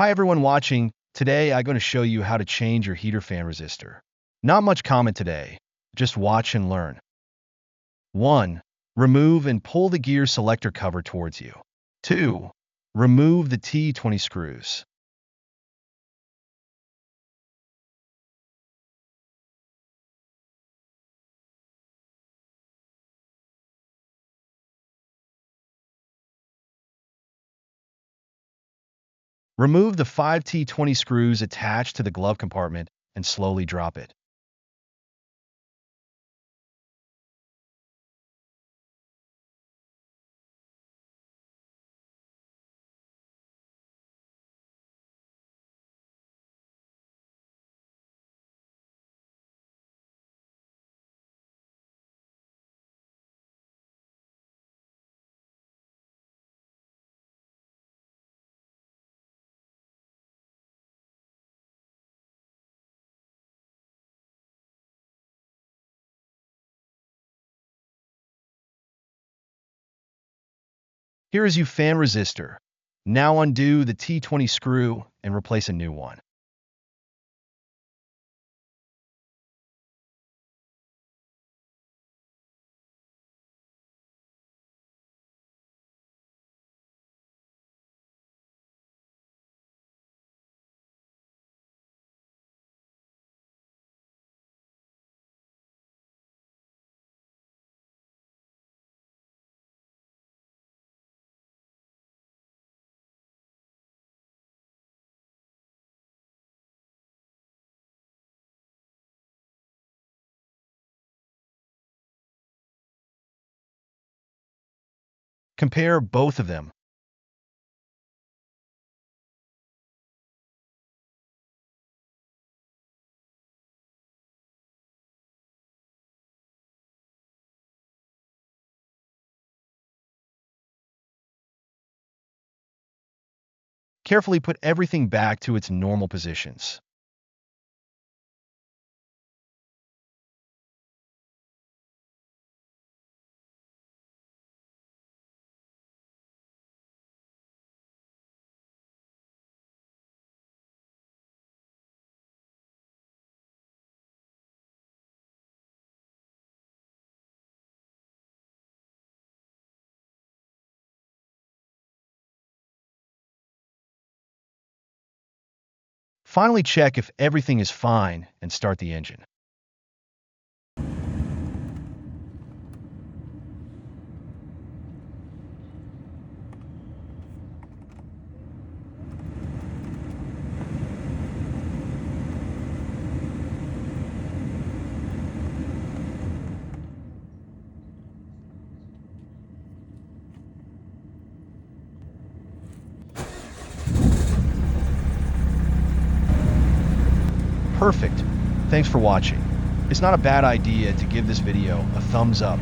Hi everyone watching. Today I'm going to show you how to change your heater fan resistor. Not much comment today. Just watch and learn. 1. Remove and pull the gear selector cover towards you. 2. Remove the T20 screws. Remove the 5 T20 screws attached to the glove compartment and slowly drop it. Here is your fan resistor. Now undo the T20 screw and replace a new one. Compare both of them. Carefully put everything back to its normal positions. Finally, check if everything is fine and start the engine. Perfect. Thanks for watching. It's not a bad idea to give this video a thumbs up